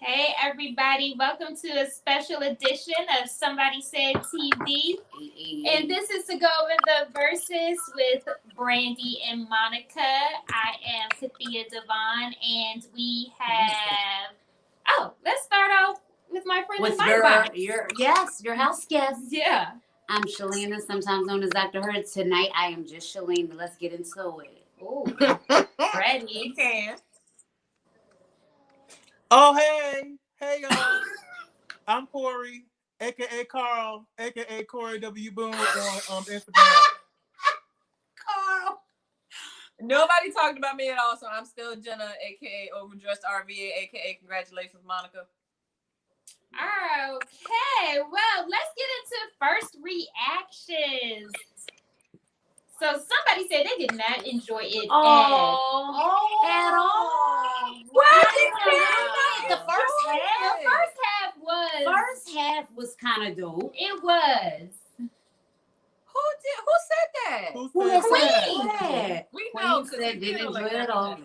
Hey everybody, welcome to a special edition of Somebody Said TV. And this is to go over the verses with Brandy and Monica. I am Kathia Devon, and we have let's start off with my friend with your house guest. Yeah. I'm Shalina, sometimes known as Dr. Hurd. Tonight I am just Shalene, but let's get into it. Oh, ready? You can. Oh, hey y'all. I'm Corey, aka Carl, aka Corey W. Boone on Instagram. Carl. Nobody talked about me at all, so I'm still Jenna, aka Overdressed RVA, aka Congratulations, Monica. Okay, well, let's get into first reactions. So somebody said they did not enjoy it at all. What? The first half was kind of dope. It was. Who said that? Who said that? We know Queen said didn't enjoy it at all.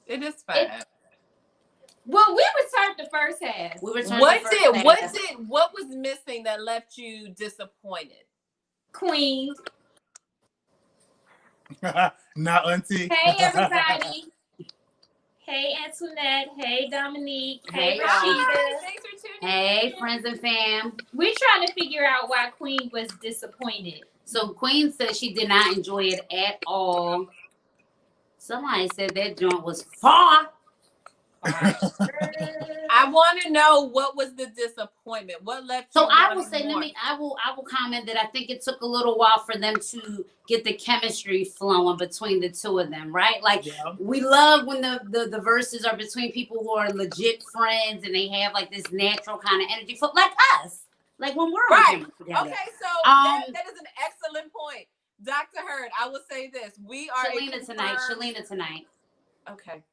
It is fine. Well, we returned the first half. What was missing that left you disappointed? Queen. Not auntie. Hey, everybody. Hey, Antoinette. Hey, Dominique. Hey, Rashida. Thanks for tuning in. Hey, friends and fam. We're trying to figure out why Queen was disappointed. So Queen said she did not enjoy it at all. Somebody said that joint was far. I want to know what was the disappointment. What left you? So I will say, I will comment that I think it took a little while for them to get the chemistry flowing between the two of them, right? Like we love when the verses are between people who are legit friends and they have like this natural kind of energy, like us, like when we're right. Together. Okay, so that is an excellent point, Dr. Hurd. I will say this: we are Shalina tonight. Okay.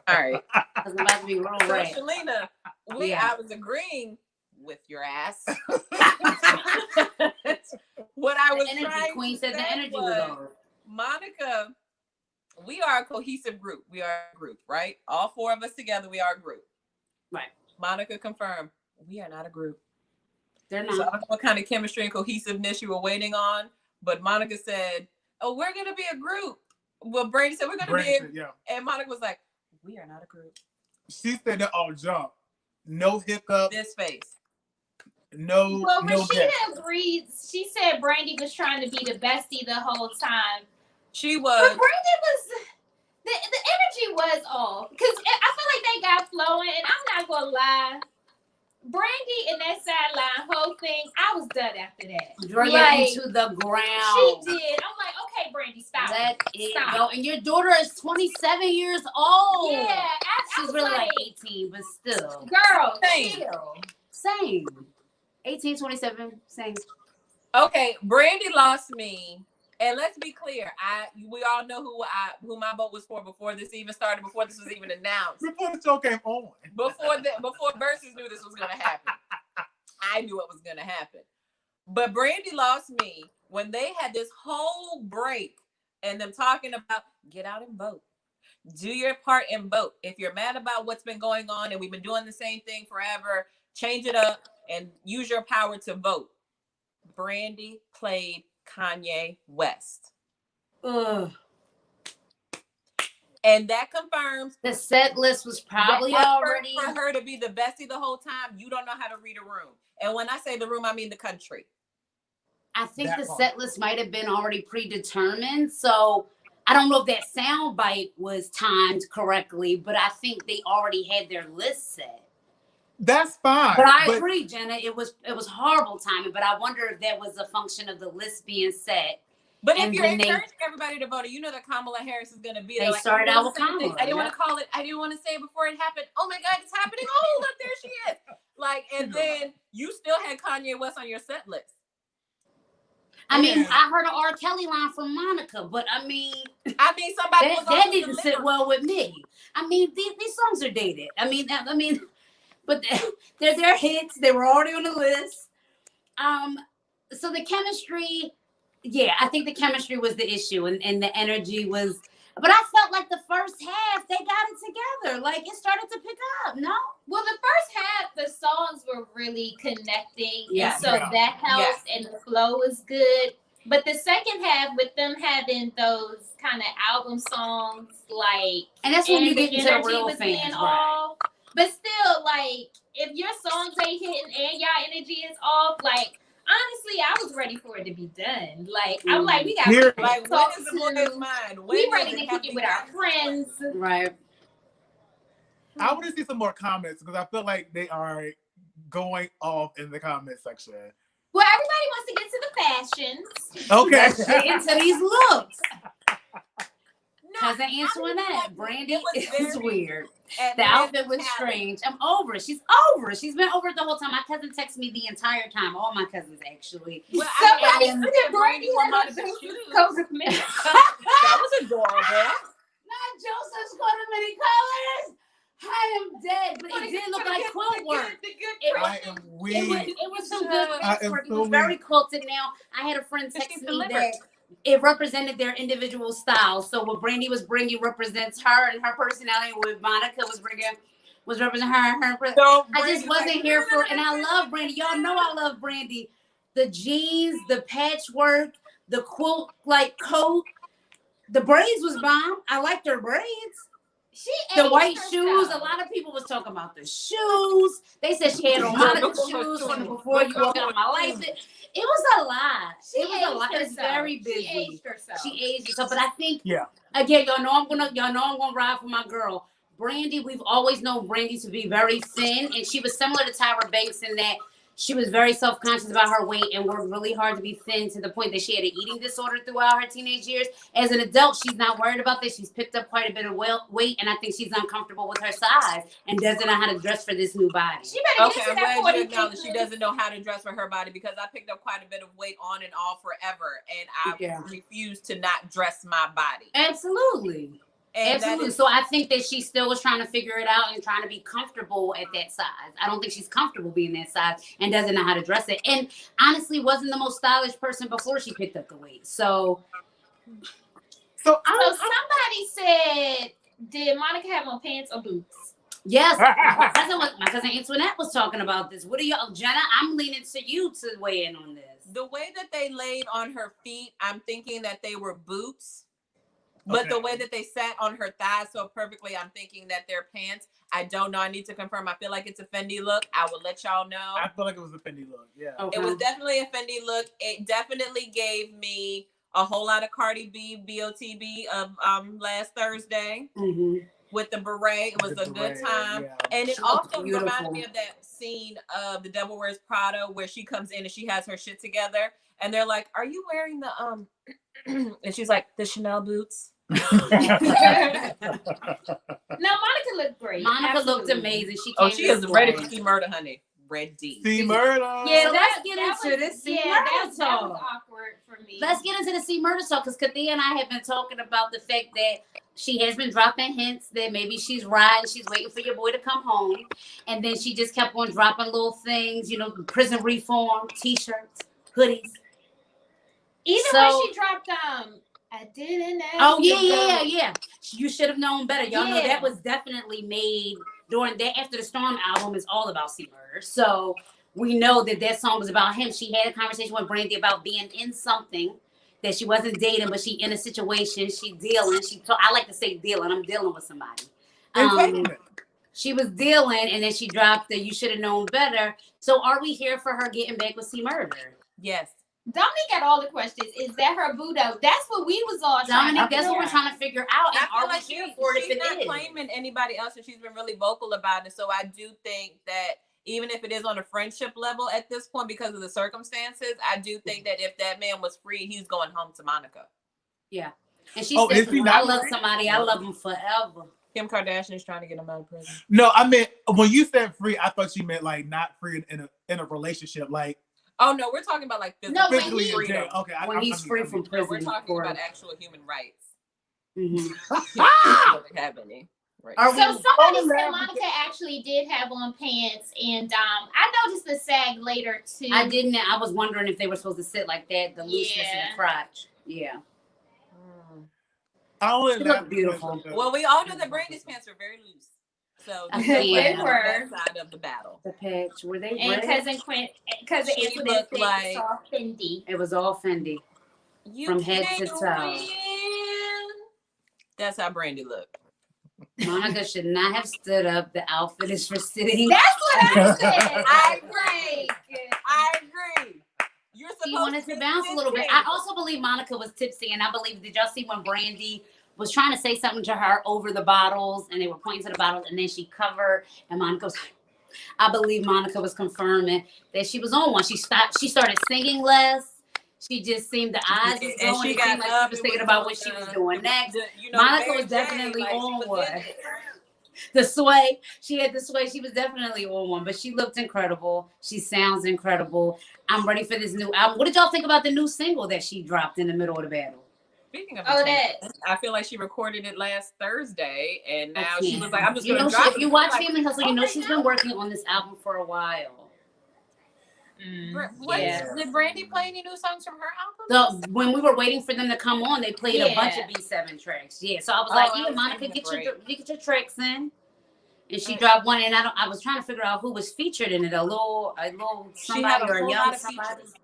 All right. I'm about to be real red. Shalina, I was agreeing with your ass. What I was trying Queen to said say the energy was over. Monica, we are a cohesive group. We are a group, right? All four of us together, we are a group. Right. Monica confirmed, we are not a group. They're not. So I don't know what kind of chemistry and cohesiveness you were waiting on, but Monica said, oh, we're going to be a group. Well, Brandy said, we're going to be and Monica was like, we are not a group. She said that all jump. No hiccup. This face. No. Well, Rashida agreed. She said Brandy was trying to be the bestie the whole time. She was. But Brandy was. The energy was off. Because I feel like they got flowing, and I'm not going to lie. Brandy and that sideline whole thing, I was done after that. Dragging to the ground. She did. I'm like, okay, Brandy, stop. Let it go. And your daughter is 27 years old. Yeah. She's really like 18, but still. Girl, Same. 18, 27, same. Okay, Brandy lost me. And let's be clear, we all know who my vote was for before this even started, before this was even announced. Before the show came on. Before Verzuz knew this was gonna happen. I knew it was gonna happen. But Brandy lost me when they had this whole break and them talking about get out and vote. Do your part and vote. If you're mad about what's been going on and we've been doing the same thing forever, change it up and use your power to vote. Brandy played Kanye West. Ugh. And that confirms the set list was probably already for her to be the bestie the whole time. You don't know how to read a room. And when I say the room, I mean the country. I think the set list might have been already predetermined. So I don't know if that sound bite was timed correctly, but I think they already had their list set. That's fine. But I agree, Jenna. It was horrible timing. But I wonder if that was a function of the list being set. But if you're encouraging everybody to vote, you know that Kamala Harris is going to be there. They started out with Kamala. I didn't want to call it. I didn't want to say it before it happened. Oh my God, it's happening! Oh, look, there she is. Like, and then you still had Kanye West on your set list. I mean, I heard an R. Kelly line from Monica, but I mean, somebody that didn't sit well with me. I mean, these songs are dated. I mean, but they're their hits. They were already on the list. So the chemistry, I think the chemistry was the issue, and the energy was. But I felt like the first half they got it together. Like it started to pick up. No. Well, the first half, the songs were really connecting, Yeah. and so that helped, and the flow was good. But the second half, with them having those kind of album songs, like, And that's when you the get into the energy real was fans, being right? off. But still, like, if your songs ain't hitting and y'all energy is off, like, honestly, I was ready for it to be done. Like, I'm like, we got Here- people Like, to when talk is the to. boys' mind? When We is ready it? to Have kick it we with our gotten friends. Right. I want to see some more comments because I feel like they are going off in the comment section. Well, everybody wants to get to the fashions. Okay. Let's get into these looks. No, Cousin I Antoinette, like- Brandy it was is very weird. The Atlanta outfit was talent. strange. I'm over it. She's over it. She's been over it the whole time. My cousin texted me the entire time. All my cousins, actually. Well, Somebody I mean, said Brandy Brandy wore had Monica a shoes. Cobra Commander. That was adorable. Not Joseph's got a many colors. I am dead, but it did look like quilt work. It I was, am it weak. was some good I quilts am work. It so was very weak. quilted. Now, I had a friend text She's me delivered. that it represented their individual styles. So what Brandy was bringing represents her and her personality. What Monica was bringing was representing her and her. So I Brandy just wasn't like, here for, and I love Brandy. Y'all know I love Brandy. The jeans, the patchwork, the quilt like coat, the braids was bomb. I liked her braids. She The aged white herself. shoes. A lot of people was talking about the shoes. They said she had on Monica's shoes from before you walk out of my life. It was a lot. She It was a lot. aged It's herself. very busy. She aged herself. She aged herself, but I think Yeah. again, y'all know I'm gonna ride for my girl. Brandy, we've always known Brandy to be very thin, and she was similar to Tyra Banks in that she was very self-conscious about her weight and worked really hard to be thin to the point that she had an eating disorder throughout her teenage years. As an adult, she's not worried about this. She's picked up quite a bit of weight, and I think she's uncomfortable with her size and doesn't know how to dress for this new body. She better Okay, get I'm to that glad you 40 acknowledge she doesn't know how to dress for her body because I picked up quite a bit of weight on and off forever, and I refuse to not dress my body. Absolutely. And Absolutely. So I think that she still was trying to figure it out and trying to be comfortable at that size. I don't think she's comfortable being that size and doesn't know how to dress it. And honestly, wasn't the most stylish person before she picked up the weight. So somebody said, did Monica have on pants or boots? yes, my cousin Antoinette was talking about this. What are y'all, Jenna? I'm leaning to you to weigh in on this. the way that they laid on her feet, I'm thinking that they were boots. But the way that they sat on her thighs so perfectly, I'm thinking that they're pants. I don't know. I need to confirm. I feel like it's a Fendi look. I will let y'all know. I feel like it was a Fendi look. Yeah. Okay. It was definitely a Fendi look. It definitely gave me a whole lot of Cardi B, BOTB of last Thursday with the beret. It was a good time. Yeah. And it She looked also beautiful. reminded me of that scene of The Devil Wears Prada where she comes in and she has her shit together. And they're like, are you wearing the and she's like, the Chanel boots? No, Monica looked great. Monica looked Absolutely. amazing. She is ready for see murder, honey. Ready. See murder. Yeah, So let's get into this Yeah, murder that was talk. awkward for me. Let's get into the C murder talk because Kathia and I have been talking about the fact that she has been dropping hints that maybe she's riding, she's waiting for your boy to come home. And then she just kept on dropping little things, prison reform, t-shirts, hoodies. Even when she dropped I didn't ask Oh, you to yeah. You should have known better. Y'all know Yeah. that was definitely made during that. After the Storm album is all about C murder. So we know that song was about him. She had a conversation with Brandy about being in something that she wasn't dating, but she in a situation, she dealing. I like to say dealing. I'm dealing with somebody. She was dealing, and then she dropped the "You Should Have Known Better." So are we here for her getting back with C murder? Yes. Dominique got all the questions. Is that her boo though? That's what we was all trying Dominique, to that's what we're trying to figure out. And I feel are like we here for it she's if not it is? claiming anybody else, and she's been really vocal about it. So I do think that even if it is on a friendship level at this point, because of the circumstances, I do think that if that man was free, he's going home to Monica. Yeah. And she Oh, said, is he when not I love free? somebody, I love them forever. Kim Kardashian is trying to get him out of prison. No, I meant when you said free, I thought you meant like not free in a relationship, like Oh no, we're talking about like No, when physically in freedom. jail. Okay, When he's free from No, prison. we're of talking course. about actual human rights. Mhm. Doesn't have any. Right. Are So we- somebody said Monica actually did have on pants, and I noticed the sag later too. I didn't. I was wondering if they were supposed to sit like that, the looseness in Yeah. the crotch. Yeah. I only She laugh looked beautiful. because Well, we all know that Brandy's pants are very loose. So They were. that side of the battle. The patch, were they And red? cousin She Antoinette looked said like- it's all Fendi. It was all Fendi. You From head to can't toe. win. That's how Brandy looked. Monica should not have stood up. The outfit is for sitting. That's what I said. I agree. I agree. You're supposed She wanted to bounce a little bit. I also believe Monica was tipsy, and I believe, did y'all see when Brandy was trying to say something to her over the bottles, and they were pointing to the bottles, and then she covered, and Monica was, I believe Monica was confirming that she was on one. She stopped. She started singing less. She just seemed, the eyes was And going. she It got seemed like up she was and thinking was about doing what she was the- doing next. Mary Monica was J, definitely like, she on was one. in it. The sway, she had the sway. She was definitely on one, but she looked incredible. She sounds incredible. I'm ready for this new album. What did y'all think about the new single that she dropped in the middle of the battle? Speaking of that. I feel like she recorded it last Thursday, and now Okay. she was like, "I'm just You gonna know, drop if it." you watch Like, Family Hustle, you know okay, she's now. been working on this album for a while. Yeah. Did Brandy play any new songs from her album? So when we were waiting for them to come on, they played a bunch Yeah. of B7 tracks. Yeah, so I was Oh, like, I "Yeah, was Monica, taking a get your tracks in." And she Right. dropped one, and I was trying to figure out who was featured in it. A little She had somebody a or a whole young lot of somebody. features.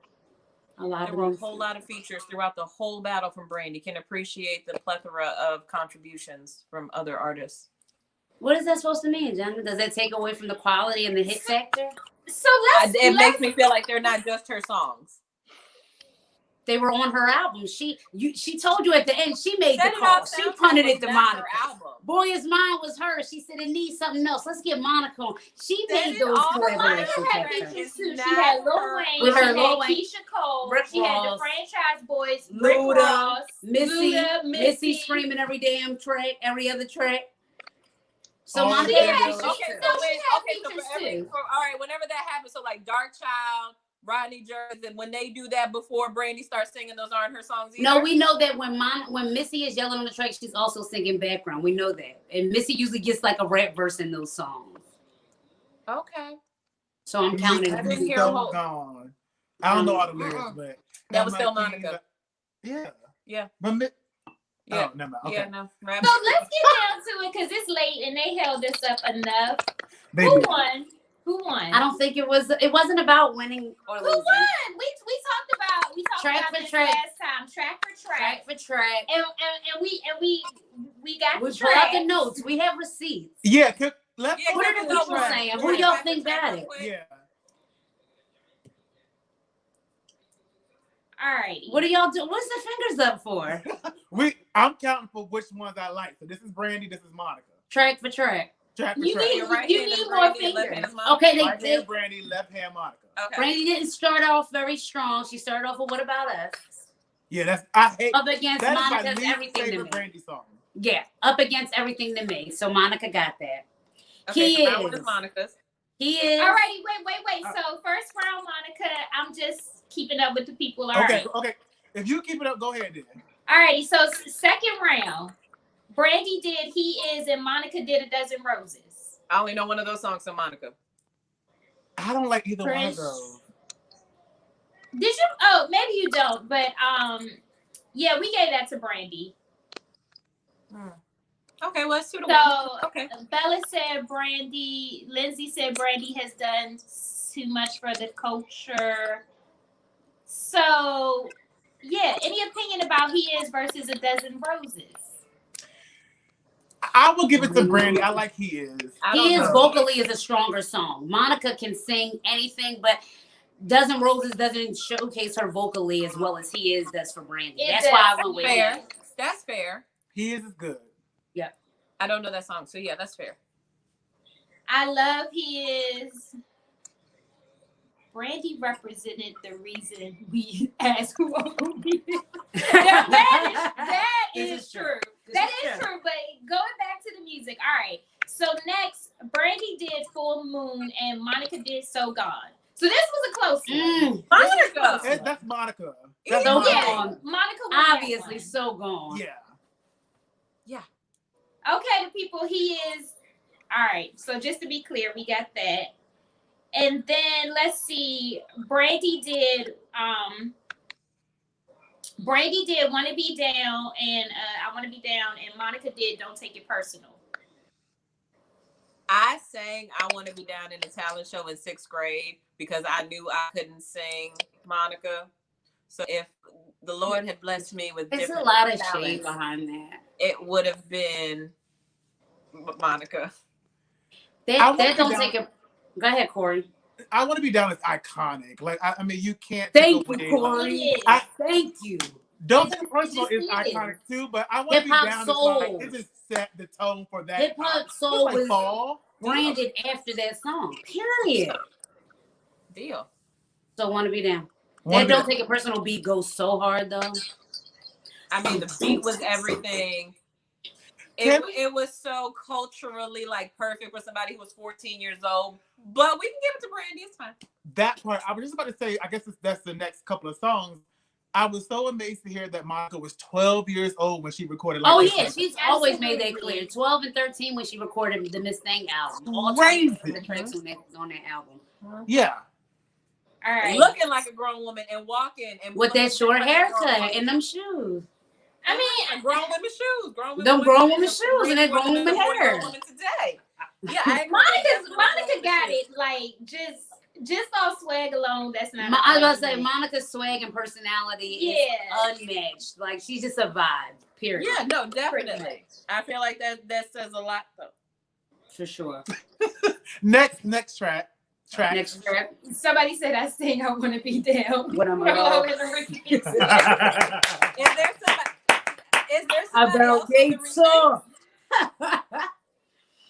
A lot There of were a them. whole lot of features throughout the whole battle from Brandy. Can appreciate the plethora of contributions from other artists. What is that supposed to mean, Jen? Does that take away from the quality and the hit factor? So It makes me feel like they're not just her songs. They were on her album. She told you at the end, she made Set the It call. Off She soundtrack punted was it to not her Monica. album. Boy Is Mine was her. She said it needs something else. Let's get Monica on. She Set made It those Off collaborations. Monica had Soundtrack happen. features is too. She not had Lil her- Wayne, With she her had Lil Wayne, Keisha Cole, Rick she had the Ross, Franchise Boys, Rick Luda, Ross, Missy, Luda, Missy screaming every damn track, every other track. So Oh, Monica she had had- features she- too. no, she had so features for every, too. all right, whenever that happens, so like Dark Child, Rodney Jerz, and when they do that before Brandy starts singing, those aren't her songs either. No, we know that when Missy is yelling on the track, she's also singing background. We know that. And Missy usually gets like a rap verse in those songs. Okay. So I'm counting. I didn't hear So a whole- gone. I don't know all the lyrics, but That was still Monica. Yeah. Yeah. But Yeah. Oh, never mind. Okay. Yeah, no. Rap. So let's get down to it because it's late and they held this up enough. They Who did. won? Who won? I don't think it wasn't about winning or Who losing. won? We talked Track about for this track. last time. Track for track. Track for track. And we got We the pull out the tracks. notes. We have receipts. Yeah, let's Yeah, What are give the us people a track. saying? Yeah, Who y'all track think for track got real it? quick. Yeah. All right. What do y'all do? What's the fingers up for? I'm counting for which ones I like. So this is Brandy, this is Monica. Track for track. Track for You track. need- Your right You hand is need Brandy, more and left hand fingers. is Monica. Okay, Right they hand Brandy, left hand Monica. Okay. Brandy didn't start off very strong. She started off with What About Us? Yeah, I hate Up against that is my Monica's least Everything to favorite Me. Brandy song. Yeah, up against Everything to Me. So Monica got that. Okay, He so that one is. is Monica's. He is. All righty, wait. So first round, Monica. I'm just keeping up with the people. All right. Okay. If you keep it up, go ahead then. All righty. So second round, Brandy did He Is and Monica did A Dozen Roses. I only know one of those songs from Monica. I don't like either one of Chris. those. Did you? Oh, maybe you don't. But yeah, we gave that to Brandy. Okay, well, it's 2-1. So Okay. Bella said Brandy. Lindsay said Brandy has done too much for the culture. So yeah, any opinion about He Is versus A Dozen Roses? I will give it to Brandy. I like He Is. I don't He Is know. vocally is a stronger song. Monica can sing anything, but Dozen Roses doesn't showcase her vocally as well as He Is does for Brandy. It That's does. why I went with Fair. him. That's fair. He Is good. I don't know that song, so yeah, that's fair. I love He Is. Brandy represented the reason we asked who we that This is is true. true. This That is is true. But going back to the music, all right. So next, Brandy did Full Moon and Monica did So Gone. So this was a close one. Monica. That's Monica. Yeah. That's So Monica. Yeah, Gone. Monica won that Obviously, one. so gone. Yeah. Okay, the people He Is. All right. So just to be clear, we got that. And then let's see. Brandy did Brandy did "Want to Be Down" and "I Want to Be Down," and Monica did "Don't Take It Personal." I sang "I Want to Be Down" in a talent show in 6th grade because I knew I couldn't sing Monica. So if the Lord had blessed me with There's a different lot of talents, shade behind that. it would have been Monica. That don't take a. Go ahead, Corey. I Want to Be Down is iconic. Like I mean, you can't Thank take you, away. Corey. Like, Thank you. Don't Take It Personal Just is is. iconic too, but I Want to Be Hip-hop Down soul. is like it just set the tone for that. Hip hop It's soul like was fall. branded after that song. Period. Deal. So Want to Be Down. Wanna That Be Don't Down. Take It Personal beat goes so hard though. I mean, the beat was everything. It was so culturally like perfect for somebody who was 14 years old. But we can give it to Brandy. It's fine. That part, I was just about to say, I guess that's the next couple of songs. I was so amazed to hear that Monica was 12 years old when she recorded. Oh Like yeah, she's always made that clear. 12 and 13 when she recorded the Miss Thing album. All Crazy. the tracks on that album. Yeah. All right. Looking like a grown woman and walking and With that looking short like a grown haircut woman. and them shoes. I mean, grown women's shoes. Them grown women shoes and that grown woman hair. Woman today. Yeah, I agree. Monica got it. Like just off swag alone. That's not. I was about to say Monica's swag and personality is Yeah. unmatched. Like she's just a vibe. Period. Yeah, no, definitely. I feel like that says a lot though. For sure. Next track. Next track. Somebody said I sing "I Want to Be Down." What am From I? Low in the Ricky. Is there somebody else in the remix?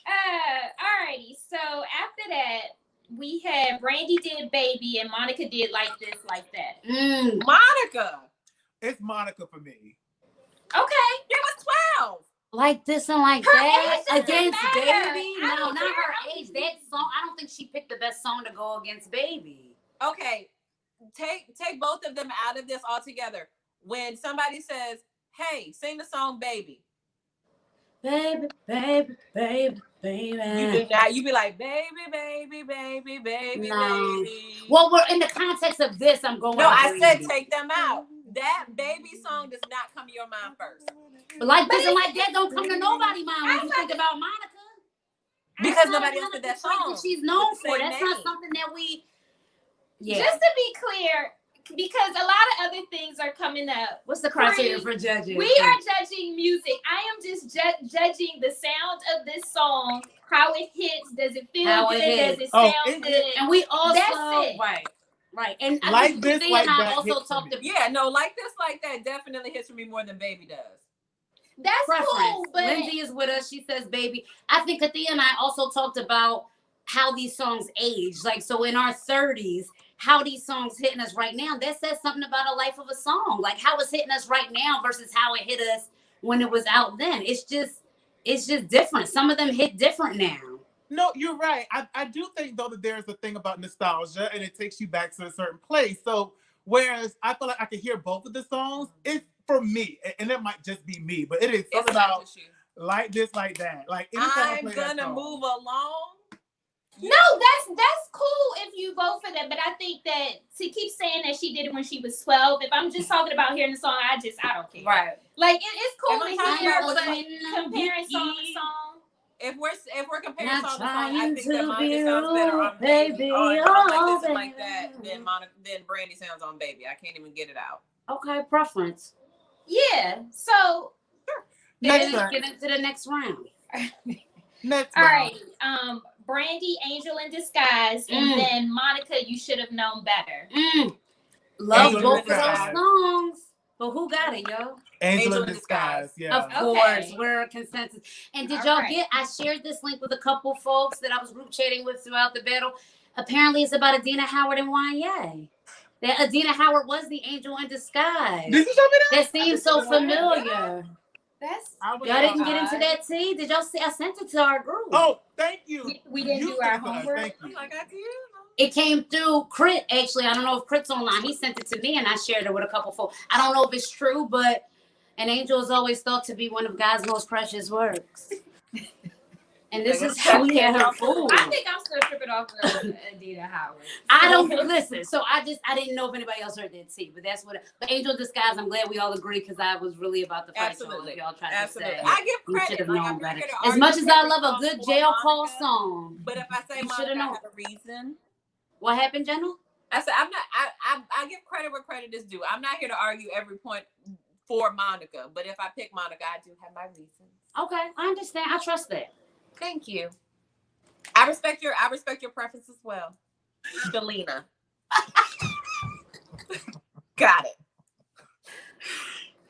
Alrighty. So after that, we had Brandy did "Baby" and Monica did "Like This, Like That." Monica. It's Monica for me. Okay. It was 12. Like this and like Her that age doesn't against matter. Baby. I No, don't not care. her age. That song, I don't think she picked the best song to go against Baby. Okay, take both of them out of this altogether. When somebody says, "Hey, sing the song, Baby," Baby, baby, baby, baby. you do not. You be like, "Baby, baby, baby, baby, No. baby." Well, we're in the context of this. I'm going. No, with I said Brandy. take them out. That Baby song does not come to your mind first. But like this and like that don't come to nobody mind when you think about Monica. Because That's not nobody a else did Monica that track song. she's known with the for. same That's not name. something that we. Yeah. Just to be clear, because a lot of other things are coming up. What's the criteria for judging? We are judging music. I am just judging the sound of this song, how it hits, does it feel How good, it does hits. it sound it- good? And we also That's it. right. And I Like think This, Thea Like and I That also hits for talked me. about Yeah, no, like this, like that definitely hits for me more than Baby does. That's preference. cool, but Lindsay is with us. She says, "Baby." I think Thea and I also talked about how these songs age. Like, so in our 30s, how these songs hitting us right now. That says something about a life of a song. Like how it's hitting us right now versus how it hit us when it was out then. It's just different. Some of them hit different now. No, you're right. I do think though that there's a thing about nostalgia and it takes you back to a certain place. So whereas I feel like I could hear both of the songs, it's for me, and it might just be me, but it is something It's not about just you. Like This, Like That. Like anytime I I'm play that gonna song, move along. no, that's cool if you vote for that. But I think that to keep saying that she did it when she was 12, if I'm just talking about hearing the song, I don't care. Right. Like it's cool If I'm to talking hear, about but what's comparing song to song. If we're comparing Not song to song, I trying think that to Monica be sounds better on rude, Baby, baby, on Like oh, This and Like That baby. than Brandy sounds on Baby. I can't even get it out. Okay, preference. Yeah. So Next Get track. into the next round. Next all round. right. Brandy, Angel in Disguise, and then Monica, You Should Have Known Better. Love Angel in both of those Disguise. songs. But who got it, yo? Angel in Disguise. Yeah. Of course, Okay. we're a consensus. And did All y'all right. get? I shared this link with a couple folks that I was group chatting with throughout the battle. Apparently, it's about Adina Howard and Wanye. That Adina Howard was the angel in disguise. Did you show me that? That seems so familiar. That's Y'all didn't get into that tea? Did y'all see? I sent it to our group. Oh, thank you. we didn't You do our sent it to us. homework. Thank I'm you. like, I did. It came through Crit, actually. I don't know if Crit's online. He sent it to me, and I shared it with a couple folks. I don't know if it's true, but an angel is always thought to be one of God's most precious works. And this is how we had her fooled. I think I'm still tripping off of Adina Howard. I don't listen. So I didn't know if anybody else heard that too, but that's what. But Angel Disguise, I'm glad we all agree because I was really about to fight Absolutely. y'all tried Absolutely. to say. I give You credit. should have Like, known I'm not better. here to As argue much as I every love a song good for jail call Monica, song. but if I say You Monica shoulda known. had a reason, What happened, Jenna? I said I'm not. I give credit where credit is due. I'm not here to argue every point for Monica, but if I pick Monica, I do have my reasons. Okay, I understand. I trust that. Thank you. I respect your preference as well. Shalina. Got it.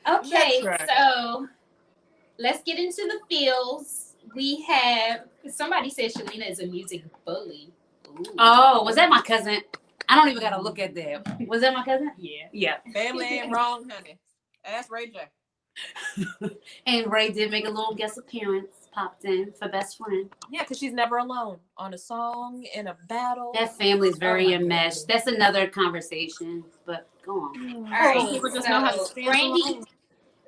Okay, That's right. so let's get into the feels. We have somebody said Shalina is a music bully. Ooh. Oh, was that my cousin? I don't even gotta look at that. Was that my cousin? Yeah. Yeah. Family ain't wrong, honey. Ask Ray J. And Ray did make a little guest appearance, popped in for best friend. Yeah, because she's never alone on a song, in a battle. That family's very Oh my enmeshed. That's another conversation, but go on. All right. People just know how to So stand alone.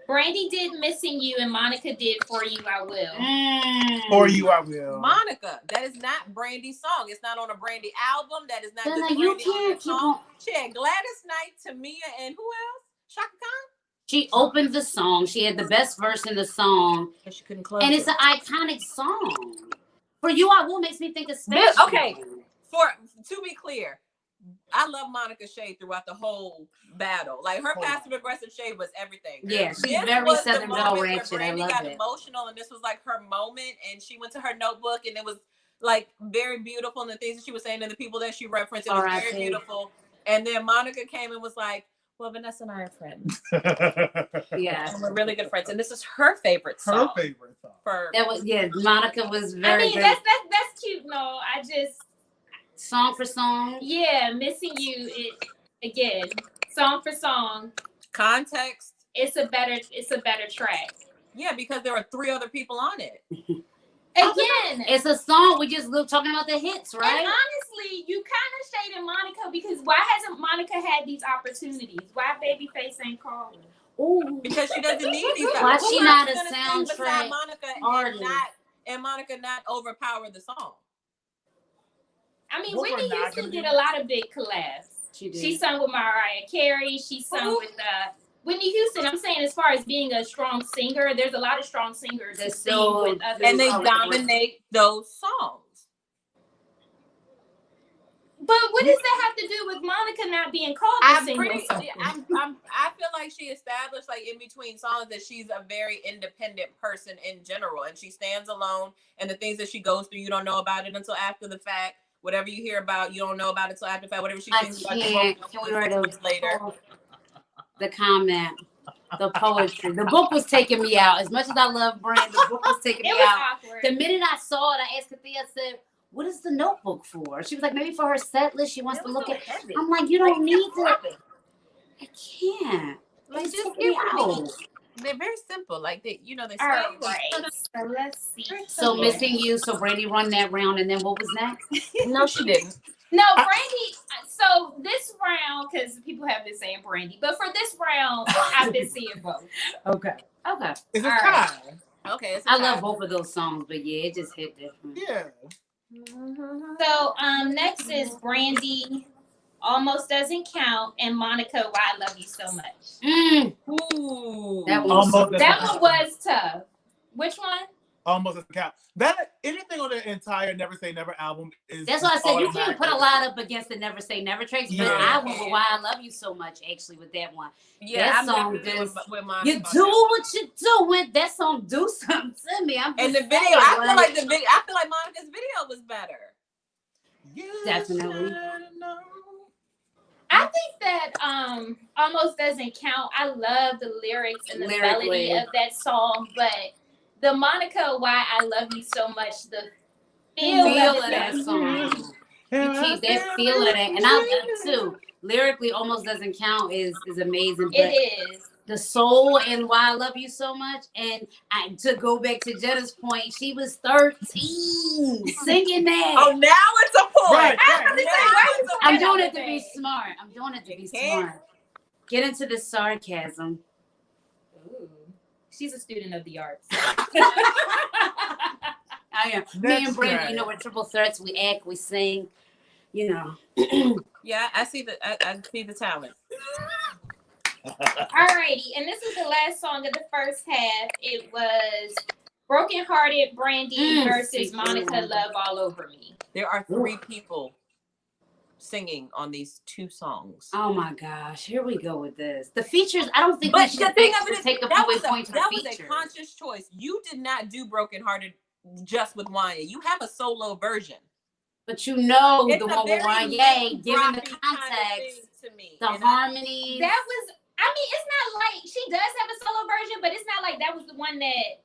Brandy did Missing You and Monica did For You I Will. For you, I will. Monica, that is not Brandy's song. It's not on a Brandy album. That is not Then just you Brandy on can't that keep song. on. She had Gladys Knight, Tamia, and who else? Shaka Khan. She opened the song. She had the best verse in the song, But she couldn't close and it. it's an iconic song. For You I Will makes me think of special. Okay. To be clear, I love Monica Shea throughout the whole battle. Like her passive aggressive shade was everything. Yeah, she's This very was the Southern Belle moment where Ratchet. I Brandy love got it. emotional, and this was like her moment. And she went to her notebook, and it was like very beautiful. And the things that she was saying to the people that she referenced, it was very R.I.P. beautiful. And then Monica came and was like, "Well, Vanessa and I are friends. Yeah, And we're really good friends." And this is her favorite Her song. favorite song. that was Monica was I very mean, good. that's cute. No, I just Song for song. yeah, Missing You. It again, song for song. Context. It's a better track. Yeah, because there were 3 other people on it. Again, It's a song. We just live talking about the hits, and right? honestly, you kind of shaded Monica because why hasn't Monica had these opportunities? Why Babyface ain't calling? Ooh. Because she doesn't need these. Why Who she else not is a gonna sing beside soundtrack Monica artist? and Monica not overpower the song? I mean, What we're Whitney not Houston gonna did do? a lot of big collabs. She did. She sung with Mariah Carey. She sung with Whitney Houston. I'm saying as far as being a strong singer, there's a lot of strong singers that sing So- with other And they songs. dominate those songs. But what does that have to do with Monica not being called to sing those songs? I feel like she established like in between songs that she's a very independent person in general, and she stands alone. And the things that she goes through, you don't know about it until after the fact. Whatever you hear about, you don't know about it until after the fact. Whatever she I thinks can't. about, Can we write a later. the comment, the poetry. The book was taking me out. As much as I love Brand, the book was taking It me was out. awkward. The minute I saw it, I asked Cynthia, I said, "What is the notebook for?" She was like, "Maybe for her set list. She wants to look at." I'm like, "You don't need to." I can't. Like, It's just taking give me her out. these. They're very simple. Like they, they All say. right. So let's see. So Missing You. So Brandy run that round, and then what was next? No, she didn't. No, Brandy. So this round, because people have been saying Brandy, but for this round, I've been seeing both. Okay. Okay. It's a All right. tie. Okay, it's a I tie. love both of those songs, but yeah, it just hit different. Yeah. So next is Brandy. Almost Doesn't Count, and Monica, Why I Love You So Much. Ooh. That one was Almost. That one was tough. Which one? Almost doesn't count. That anything on the entire Never Say Never album is. That's why I said you can't put a automatic. lot up against the Never Say Never tracks, but Yeah. I went with Why I Love You So Much actually with that one. Yeah, That I'm song definitely does- with Monica. You do what you do with that song. Do something to me. I'm And just the video, saying, I feel like Monica's video was better. You Definitely. should know. I think that Almost Doesn't Count. I love the lyrics and the Lyrically. melody of that song, but the Monica, Why I Love You So Much, the feel feel of of that it. song. You keep that feeling of that, and I love too. Lyrically, Almost Doesn't Count is amazing. But It is. the soul and Why I Love You So Much, and to go back to Jenna's point, she was 13 singing that. Oh, now it's a point. Right, I right. was gonna say, why you I'm put doing that it to on be the smart. I'm doing it to be You can't. smart. Get into the sarcasm. Ooh. She's a student of the arts. I I am. Me and Brandy, you know, we're triple threats. We act, we sing, you know. Yeah, I see the talent. Alrighty, and this is the last song of the first half. It was Broken Hearted Brandy versus Monica Love All Over Me. There are 3 people singing on these 2 songs. Oh my gosh, here we go with this. The features, I don't think But we should the thing of it is, take that away was points for a features. conscious choice. You did not do Broken Hearted just with Wanya. You have a solo version. But you know It's the a one with very Wanya, given the droppy context, kind of thing to me. the And harmonies. That was, I mean, it's not like she does have a solo version, but it's not like that was the one that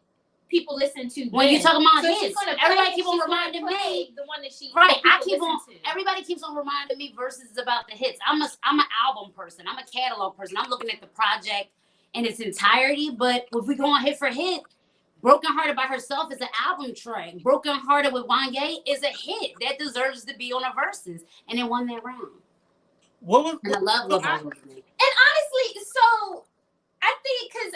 people listen to. When you talking about so hits, everybody keep on reminding me. The one that she I keep on. Everybody keeps on reminding me Verzuz is about the hits. I'm an album person. I'm a catalog person. I'm looking at the project in its entirety. But if we go on hit for hit, Broken Hearted by herself is an album track. Broken Hearted with Wanya is a hit that deserves to be on a Verzuz, and it won that round. What was? And I love Love All Over Me. And honestly, so I think because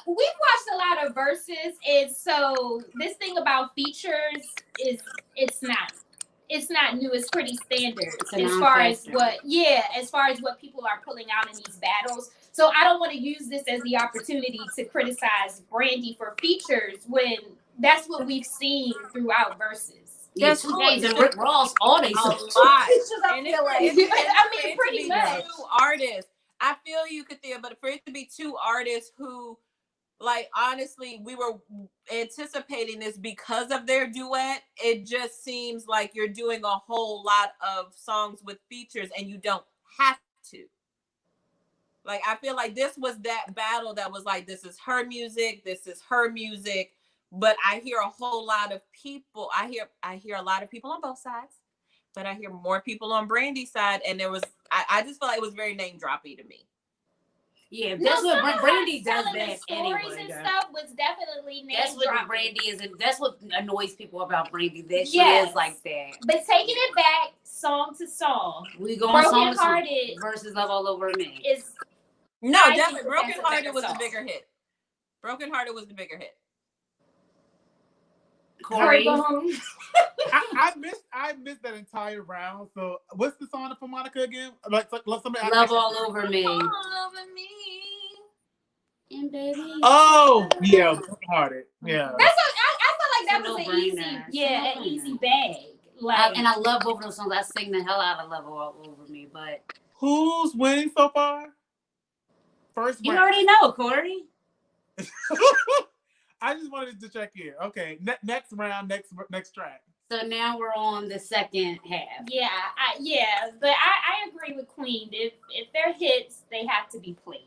we've watched a lot of Verzuz, and so this thing about features is it's not new. It's pretty standard as far as what people are pulling out in these battles. So I don't want to use this as the opportunity to criticize Brandy for features when that's what we've seen throughout Verzuz. That's 2 days and Rick Ross all day. a lot. I feel like I mean, pretty much. 2 artists. I feel you, Kathia, but for it to be 2 artists who, like, honestly, we were anticipating this because of their duet. It just seems like you're doing a whole lot of songs with features and you don't have to. Like, I feel like this was that battle that was like, this is her music, but I hear a whole lot of people. I hear a lot of people on both sides, but I hear more people on Brandy's side, and I just feel like it was very name droppy to me. Yeah, that's what Brandy does that stories anyway. And stuff was definitely name That's what dropping. Brandy is, and that's what annoys people about Brandy. That she is like that. But taking it back, song to song, We go on Broken song to song Hearted versus Love All Over Me. Is No, I definitely think Broken that's a Hearted better was the song. bigger hit. Broken Hearted was the bigger hit. Corey. I missed that entire round. So what's the song for Monica again? Like somebody. Love All Over Me. All over me. And baby. Oh yeah, Hearted. Yeah. That's what I feel like that was an easy, no-brainer. an easy bag. Like, And I love both of those songs. I sing the hell out of Love All Over Me, but Who's winning so far? First you round. already know, Corey. I just wanted to check in. Okay, next round, next track. So now we're on the second half. but I agree with Queen. If they're hits, they have to be played.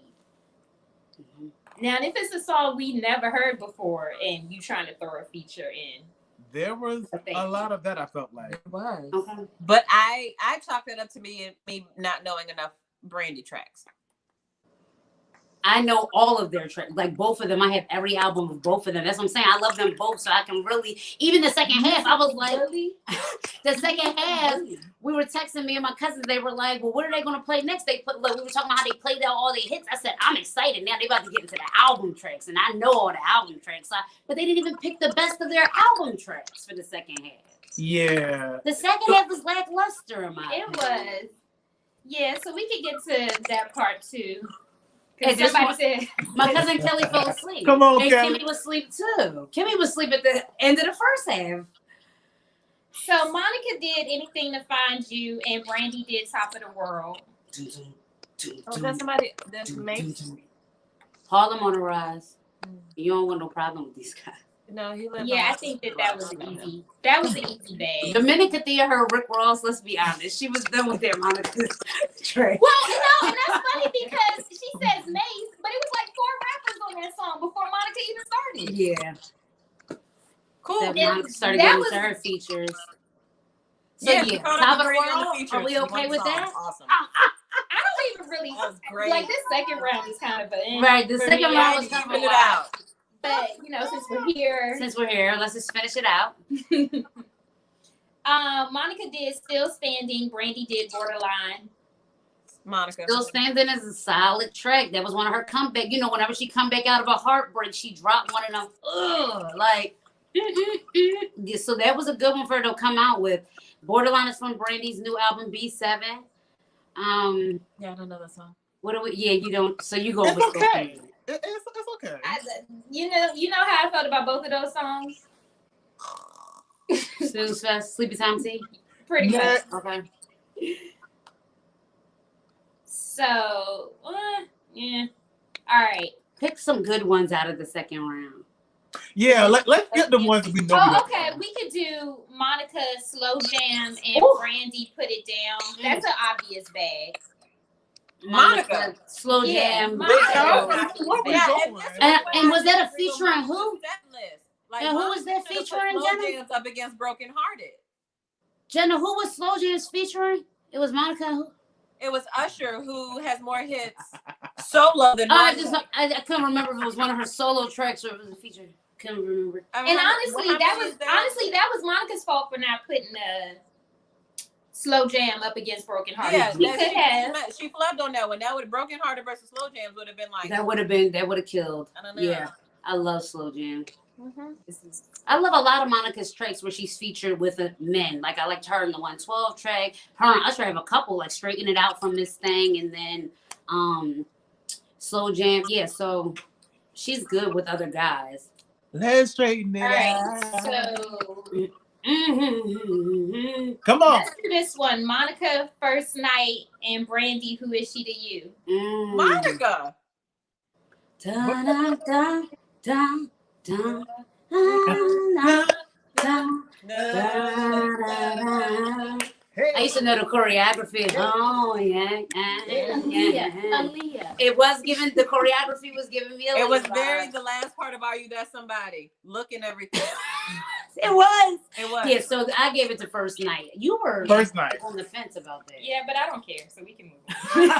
Mm-hmm. Now, if it's a song we never heard before and you trying to throw a feature in, There was a lot of that. I felt like It was. Okay. But I chalked it up to me not knowing enough Brandy tracks. I know all of their tracks, like both of them. I have every album of both of them. That's what I'm saying. I love them both, so I can really. Even the second half, I was like, the second half. We were texting me and my cousins. They were like, "Well, what are they going to play next?" They put. Like, we were talking about how they played out all their hits. I said, "I'm excited now. They about to get into the album tracks, and I know all the album tracks." But they didn't even pick the best of their album tracks for the second half. yeah. The second half was lackluster, in my opinion. it was. Yeah, so we could get to that part too. Hey, Because somebody said My cousin Kelly fell asleep. Come on, and Kelly. Kimmy was asleep too. Kimmy was asleep at the end of the first half. so. Monica did Anything to Find You, and Brandy did Top of the World. Oh, that's somebody that makes. Harlem on the rise. You don't want no problem with these guys. No, he lived. Yeah, I think that was an easy. That was an easy bag. The minute Kathia heard Rick Ross, let's be honest, she was done with their Monica track. Well, and that's funny because she says Mace, but it was like 4 rappers on that song before Monica even started. Yeah. Cool. That And Monica started that getting was- into her features. So Yeah, yeah, Top Top of the Brandy on World, features. are we okay One with song. that? Awesome. I don't even really That was great. like this second round is kind of a Right, the for second me. round I was kind of a Spit it lot. out. But since we're here, Since we're here, let's just finish it out. Monica did Still Standing. Brandy did Borderline. Monica. Still Standing is a solid track. That was one of her comeback. Whenever she come back out of a heartbreak, she dropped one of them. Ugh, like Yeah, so that was a good one for her to come out with. Borderline is from Brandy's new album B7. Yeah, I don't know that song. What do we? Yeah, you don't. So you go It's with okay. It's okay. You know how I felt about both of those songs. Snooze Fest, Sleepy Time Tea. Pretty much. Okay. So, yeah. All right. Pick some good ones out of the second round. Yeah, let's get the ones that we know. Oh, okay. We could do Monica, Slow Jam, and Ooh. Brandy, Put It Down. That's an obvious bag. Monica, Slow Yeah, Jam. Monica. And was that a featuring who? That list. Like, And who was that featuring, Slow Jenna? Jams up against Broken Hearted. Jenna, who was Slow Jam's featuring? It was Monica. Who? It was Usher, who has more hits solo than I Monica. couldn't remember if it was one of her solo tracks or if it was a feature. Couldn't remember. I mean, And honestly, how that many was is there? that was Monica's fault for not putting Slow Jam up against Broken Hearted. Yeah, She could have. she flubbed on that one. That would Broken Hearted versus Slow Jams would have been like That would have killed. I don't know. Yeah, I love Slow Jam. Mm-hmm. I love a lot of Monica's tracks where she's featured with men. Like I liked her in the 112 track. Her and Usher have a couple like Straighten It Out from This Thing, and then Slow Jam. Yeah, so she's good with other guys. Let's straighten it All right, out. so Come on. let's do this one. Monica, First Night, and Brandy, Who Is She to You? Monica. Dun, dun, dun, dun, dun, dun, dun, dun. I used to know the choreography. Oh yeah. Aaliyah. It was given. The choreography was giving me. It was vibe. very the last part of Are You That Somebody? Look and everything. It was. It was. Yeah. So I gave it to First Night. You were First Night. on the fence about that. Yeah, but I don't care, so we can move on.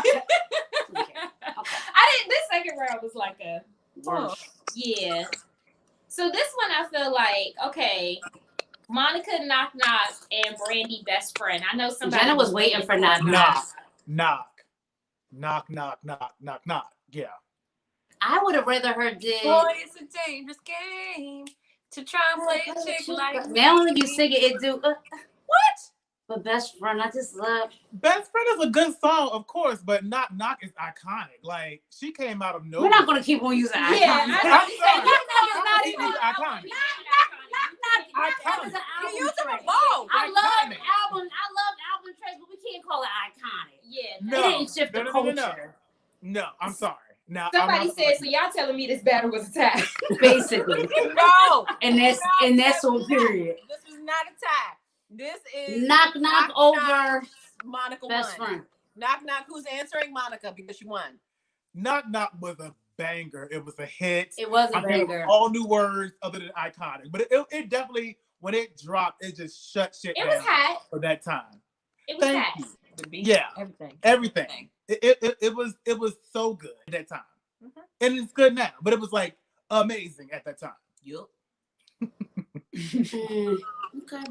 Okay. I didn't. This second round was like a Oh. yeah. So this one I feel like okay. Monica, Knock Knock, and Brandy, Best Friend. I know somebody. Jenna was waiting for Knock Knock, Knock. knock, knock, knock, knock, knock, knock. Yeah. I would have rather her did. Boy, it's a dangerous game to try and play a chick like Now when you sing it, it do. what? But Best Friend, I just love. Best Friend is a good song, of course, but Knock Knock is iconic. Like she came out of nowhere. We're not gonna keep on using iconic. Yeah, I'm sorry. Knock Knock is not even It's iconic. Iconic. You use them both. I love Iconic. album tracks, but we can't call it iconic. Yeah. No, It didn't shift the culture. No, I'm sorry. Now Somebody said, so y'all telling me this battle was a tie. Basically. No. And that's on period. This is not a tie. This is Knock Knock over Monica Best won. Friend. Knock Knock. Who's answering Monica because she won? Knock Knock was a banger. It was a hit. It was a I mean, banger. all new words other than iconic, but it definitely when it dropped, it just shut shit It down was hot. for that time. It was Thank hot. you. The beat. Yeah. Everything. It was so good at that time, and it's good now. But it was like amazing at that time. Yup. Okay.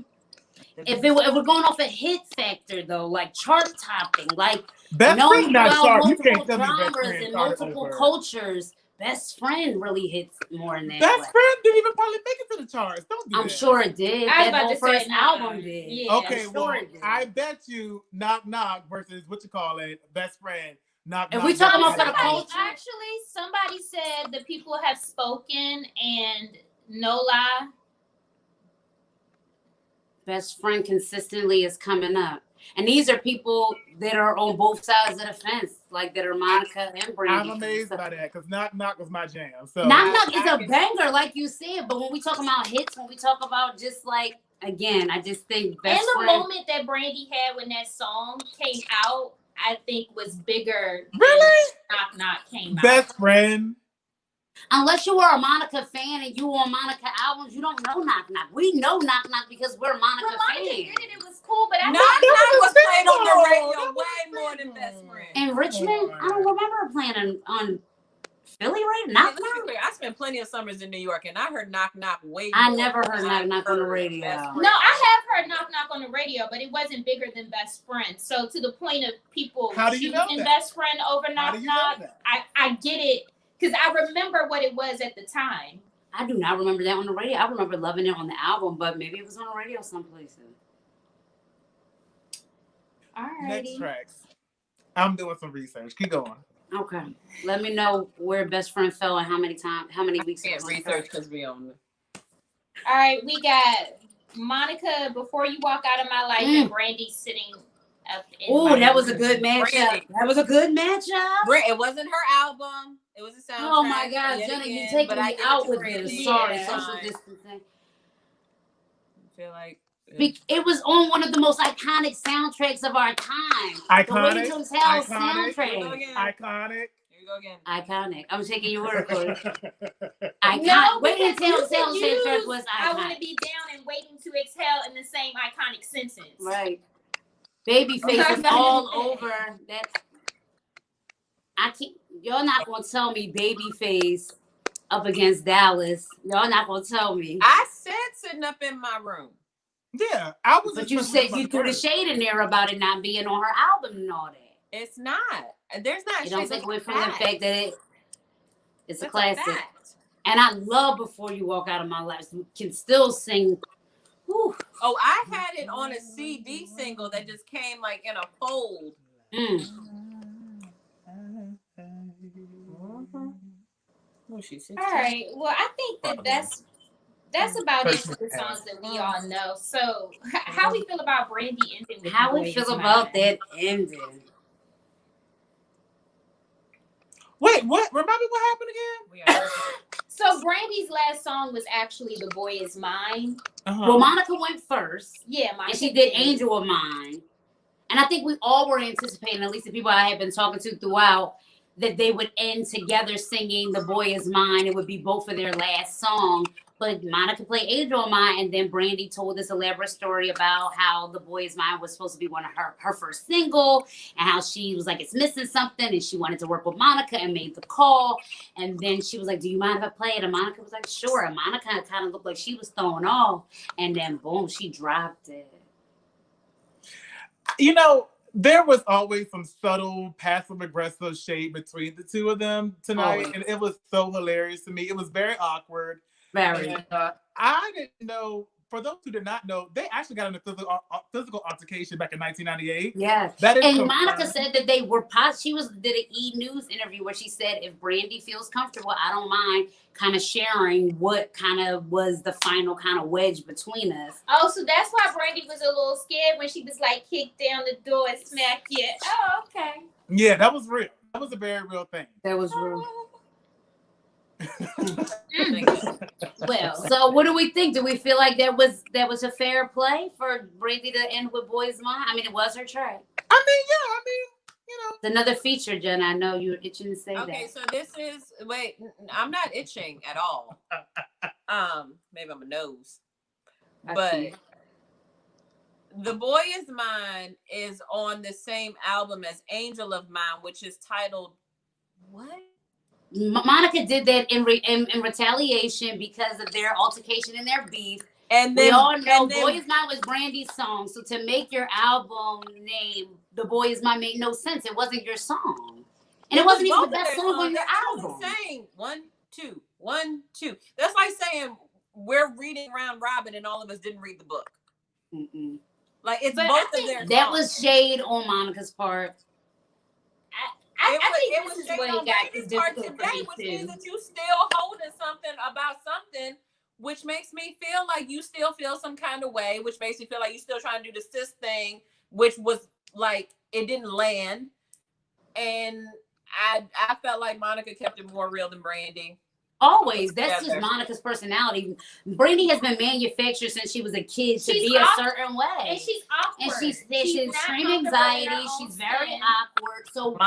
If we're going off a hit factor though, like chart topping, like Best knowing Friend not about sharp. You multiple can't tell me Best genres Friend and started multiple over. cultures, Best Friend really hits more than that. Best way. Friend didn't even probably make it to the charts. Don't do I'm that. sure it did. I was That about whole to say, first no. album did. Yeah. Okay, I'm well, sure it did. I bet you Knock Knock versus what you call it, Best Friend. Knock If Knock. we talking about for the Somebody, culture, actually, somebody said the people have spoken and no lie. Best Friend consistently is coming up. And these are people that are on both sides of the fence, like that are Monica and Brandy. I'm amazed by that because Knock Knock was my jam. So Knock Knock is a banger, like you said. But when we talk about hits, when we talk about just like, again, I just think Best And the Friend. moment that Brandy had when that song came out, I think was bigger than Really? Knock Knock came out. Best Friend. Unless you are a Monica fan and you on Monica albums, you don't know Knock Knock. We know Knock Knock because we're Monica When Monica fans. did it was cool, but I Knock thought Knock was was played on the single. radio That was way more than single. Best Friend. In Richmond, I don't remember her playing on Philly radio. Yeah, Knock let's be Knock. clear. I spent plenty of summers in New York, and I heard Knock Knock way I more never heard than Knock I Knock on the heard radio. Best Friend. no, I have heard Knock Knock on the radio, but it wasn't bigger than Best Friend. So to the point of people How do you know choosing that? Best Friend over How Knock do you know Knock, that? I get it because I remember what it was at the time. I do not remember that on the radio. I remember loving it on the album, but maybe it was on the radio some places. Alrighty. Next tracks. I'm doing some research. Keep going. Okay. Let me know where Best Friend fell and how many weeks. Can't research because we own it. All right, we got Monica, Before You Walk Out of My Life, and Brandy Sitting Up in Oh, My that was a Room. good matchup. That was a good matchup. It wasn't her album. It was a soundtrack. Oh my God, yet Jenna, again, you taking but I me give it out to with Brandy. this. Sorry, Yeah. social distancing. I feel like It was on one of the most iconic soundtracks of our time. Iconic. The Way to Tell Iconic. soundtrack. Iconic. Here you go again. Iconic. I'm taking your word for it. Iconic. No, Wait because until you can soundtrack use was I Want to iconic. Be Down and Waiting to Exhale in the same iconic sentence. Right. Babyface Okay. is all over that. I can't. Y'all not gonna tell me Babyface up against Dallas. Y'all not gonna tell me. I said Sitting Up in My Room. Yeah, I was. But just you talking said about you the threw the verse. shade in there about it not being on her album and all that. It's not. There's not. You don't shit, take that's away a from the fact. fact that it's a That's classic. fact. And I love Before You Walk Out of My Life. Can still sing. Whew. Oh, I had it on a CD single that just came like in a fold. Oh, she's 16. All right. Well, I think that's about it for the songs that we all know. So, how we feel about Brandy ending? With How The we Boy feel Is about Mine? that ending? Wait, what? Remind me what happened again? We are. So, Brandy's last song was actually "The Boy Is Mine." Well, Monica went first. Yeah, Monica And she did Angel of Mine. And I think we all were anticipating, at least the people I had been talking to throughout, that they would end together singing The Boy Is Mine. It would be both of their last song. But Monica played Angel of Mine, and then Brandy told this elaborate story about how The Boy Is Mine was supposed to be one of her first single, and how she was like, it's missing something, and she wanted to work with Monica and made the call. And then she was like, do you mind if I play it? And Monica was like, sure. And Monica kind of looked like she was thrown off. And then boom, she dropped it. You know, there was always some subtle passive-aggressive shade between the two of them tonight, Always. and it was so hilarious to me. It was very awkward. Very. And, I didn't know. For those who did not know, they actually got in a physical altercation back in 1998. Yes. That is And confirmed. Monica said that they were she did an E! News interview where she said if Brandy feels comfortable, I don't mind kind of sharing what kind of was the final kind of wedge between us. Oh, so that's why Brandy was a little scared when she was like kicked down the door and smacked you. Oh, okay. Yeah, that was real. That was a very real thing. That was real. Thank you. Well, so what do we think? Do we feel like that was a fair play for Brandy to end with Boys Mine? I mean, it was her track. You know. It's another feature, Jen. I know you're itching to say Okay, that. so this is I'm not itching at all. Maybe I'm a nose. I But see. The Boy Is Mine is on the same album as Angel of Mine, which is titled what? Monica did that in retaliation because of their altercation and their beef. And We then all know and then- Boy Is Mine was Brandy's song. So to make your album name The Boy Is Mine made no sense. It wasn't your song. And it wasn't even the both of best their song on songs. your That's what album. I'm saying 1, 2, 1, 2. That's like saying we're reading round robin and all of us didn't read the book. Mm-mm. Like it's But both I of their That songs. was shade on Monica's part. I think this is shade what on it got Brandy's difficult part for today, me which too. means that you still holding something about something, which makes me feel like you still feel some kind of way, which makes me feel like you still trying to do the sis thing, which was like it didn't land. And I felt like Monica kept it more real than Brandy. Always. That's Together. just Monica's personality. Brandy has been manufactured since she was a kid to She's be a awkward. certain way. And she's awkward. And she's not extreme comfortable in anxiety. her own She's very skin. awkward. So Was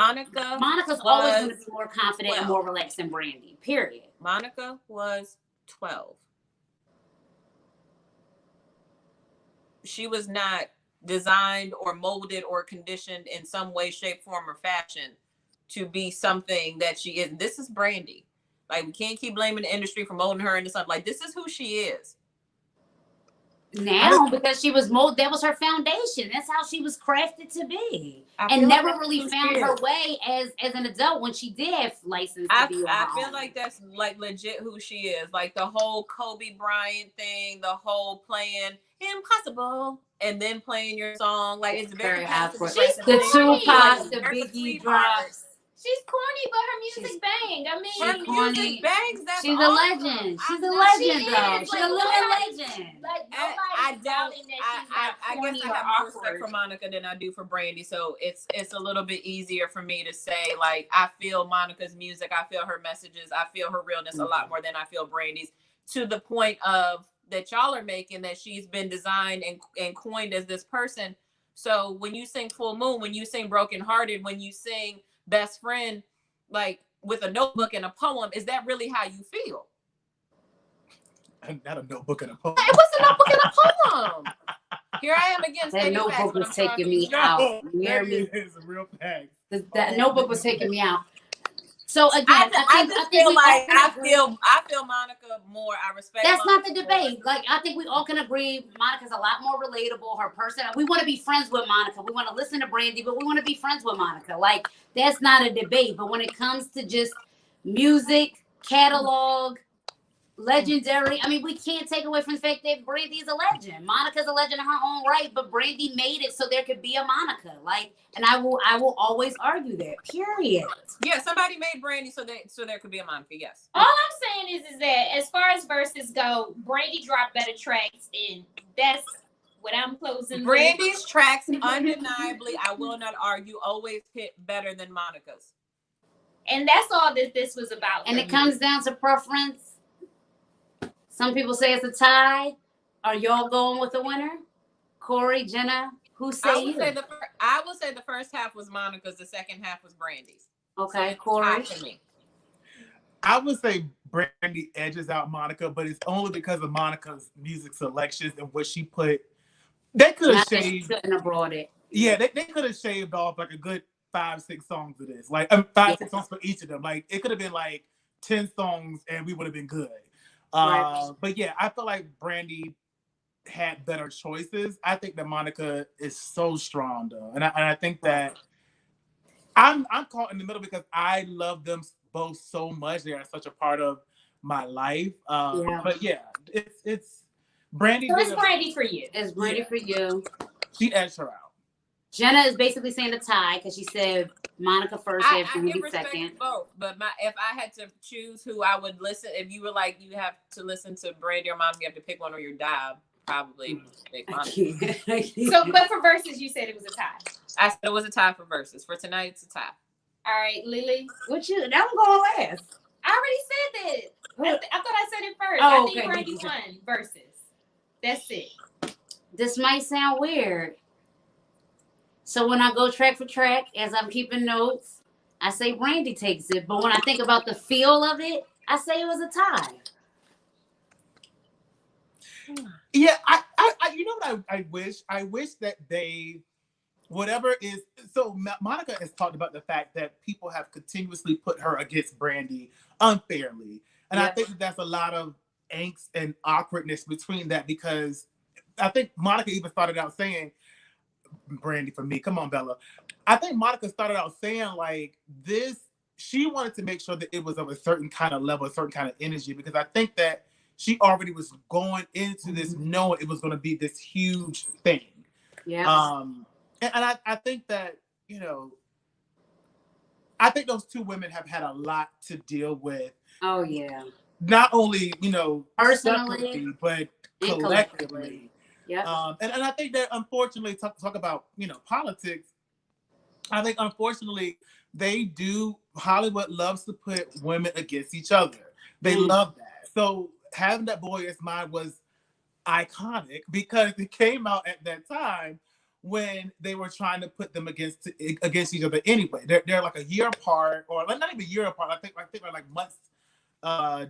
Monica's always going to be more confident and 12. more relaxed than Brandy. Period. Monica was 12. She was not designed or molded or conditioned in some way, shape, form, or fashion to be something that she is. This is Brandy. Like, we can't keep blaming the industry for molding her into something. Like, this is who she is. Now, because she was that was her foundation. That's how she was crafted to be, I and feel like never that's really who she found her is. way as an adult when she did have license to be on her I feel own. like that's like legit who she is. Like the whole Kobe Bryant thing, the whole playing impossible and then playing your song. Like it's very passive awkward. She's The corny. Tupac, the America's Biggie sweetheart. drops. She's corny, but her music bang. I Her mean, corny. music bangs. That's She's a awesome. legend. She's a I'm not- legend, she though. is, She's like, a living nobody- legend. like I nobody's don't. doubting that she's not I corny guess I or have more respect awkward. for Monica than I do for Brandy, so it's a little bit easier for me to say like I feel Monica's music, I feel her messages, I feel her realness a lot more than I feel Brandy's. To the point of that y'all are making that she's been designed and coined as this person. So when you sing Full Moon, when you sing Broken Hearted, when you sing Best Friend, like with a notebook and a poem, is that really how you feel? Not a notebook and a poem. It was a notebook and a poem. Here I am again. That stating notebook facts, but was I'm trying taking to- me No, out. You hear that me? is a real fact. That notebook was taking me out. So again, I just feel we like all can agree. I feel Monica more. I respect. That's Monica not the more. debate. Like, I think we all can agree Monica's a lot more relatable. Her person, we want to be friends with Monica. We want to listen to Brandy, but we want to be friends with Monica. Like, that's not a debate. But when it comes to just music, catalog, legendary, I mean, we can't take away from the fact that Brandy's a legend. Monica's a legend in her own right, but Brandy made it so there could be a Monica. Like, and I will always argue that. Period. Yeah, somebody made Brandy so there could be a Monica. Yes. All I'm saying is that as far as verses go, Brandy dropped better tracks, and that's what I'm closing. Brandy's tracks, undeniably, I will not argue, always hit better than Monica's. And that's all that this was about. And for it me. comes down to preference. Some people say it's a tie. Are y'all going with the winner? Corey, Jenna, who say I you? would say the first half was Monica's, the second half was Brandy's. Okay, So Corey. it's tied to me. I would say Brandy edges out Monica, but it's only because of Monica's music selections and what she put. They could have Not that she shaved. shouldn't have brought it. Yeah, they could have shaved off like a good 5-6 songs of this. Like 5-6 songs for each of them. Like it could have been like 10 songs and we would have been good. Right. But yeah, I feel like Brandy had better choices. I think that Monica is so strong though, and I think that I'm caught in the middle because I love them both so much. They are such a part of my life. But yeah, it's Brandy. So it's Brandy for you. It's Brandy for you. She edged her out. Jenna is basically saying a tie because she said Monica first, I Brandy give respect second. to both, but if I had to choose who I would listen, if you were like you have to listen to Brandy or Monica, you have to pick one or your die, probably pick Monica. So, but for verses, you said it was a tie. I said it was a tie for verses. For tonight, it's a tie. All right, Lily. What you? That one going last. I already said that. I thought I said it first. Oh, I think okay. Brandy won verses. That's it. This might sound weird. So when I go track for track, as I'm keeping notes, I say Brandy takes it. But when I think about the feel of it, I say it was a tie. Yeah, I you know what I wish? I wish that they, whatever is, so Monica has talked about the fact that people have continuously put her against Brandy unfairly. And I think that's a lot of angst and awkwardness between that because I think Monica even started out saying, Brandy for me, come on, Bella. I think Monica started out saying like this, she wanted to make sure that it was of a certain kind of level, a certain kind of energy, because I think that she already was going into this knowing it was going to be this huge thing. Yeah. And I think that, you know, I think those two women have had a lot to deal with. Oh yeah. Not only, you know, Personally, separately, but and collectively. Yeah. And I think that unfortunately, talk about, you know, politics. I think unfortunately Hollywood loves to put women against each other. They love that. So having that Boy Is Mine was iconic because it came out at that time when they were trying to put them against each other anyway. They're like a year apart, or not even a year apart. I think they're like months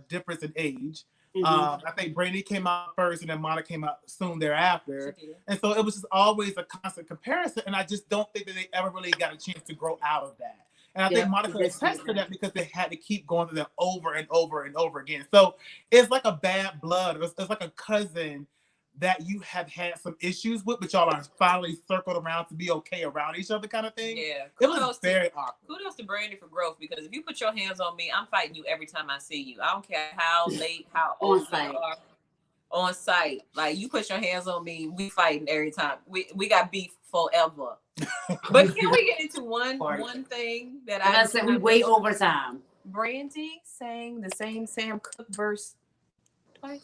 difference in age. I think Brandy came out first and then Monica came out soon thereafter. And so it was just always a constant comparison. And I just don't think that they ever really got a chance to grow out of that. And I think Monica attached to that because they had to keep going through that over and over and over again. So it's like a bad blood. It's like a cousin that you have had some issues with, but y'all are finally circled around to be okay around each other kind of thing. Yeah. It was very awkward. Kudos to Brandy for growth, because if you put your hands on me, I'm fighting you every time I see you. I don't care how late, how old you are. On site, like you put your hands on me, we fighting every time. We got beef forever. But can we get into one thing that I said we way overtime? Brandy sang the same Sam Cooke verse twice.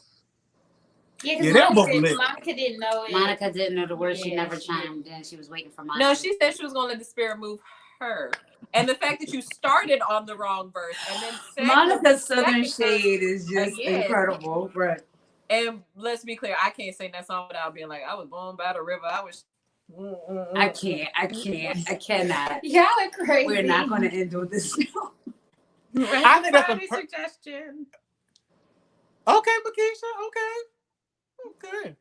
Yeah, because Monica didn't know it. Monica didn't know the words. She never chimed in. She was waiting for Monica. No, she said she was gonna let the spirit move her. And the fact that you started on the wrong verse and then Monica's Southern Shade is just incredible, right? And let's be clear, I can't sing that song without being like, I was born by the river. I was. I cannot. Y'all are crazy. We're not going to end on this. I think that's a suggestion. Okay, Makisha. Okay.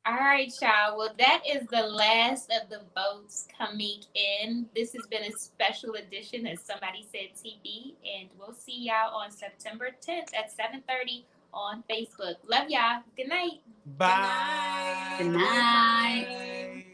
All right, y'all. Well, that is the last of the votes coming in. This has been a special edition of Somebody Said TV, and we'll see y'all on September 10th at 7:30 on Facebook. Love y'all. Good night. Bye. Good night.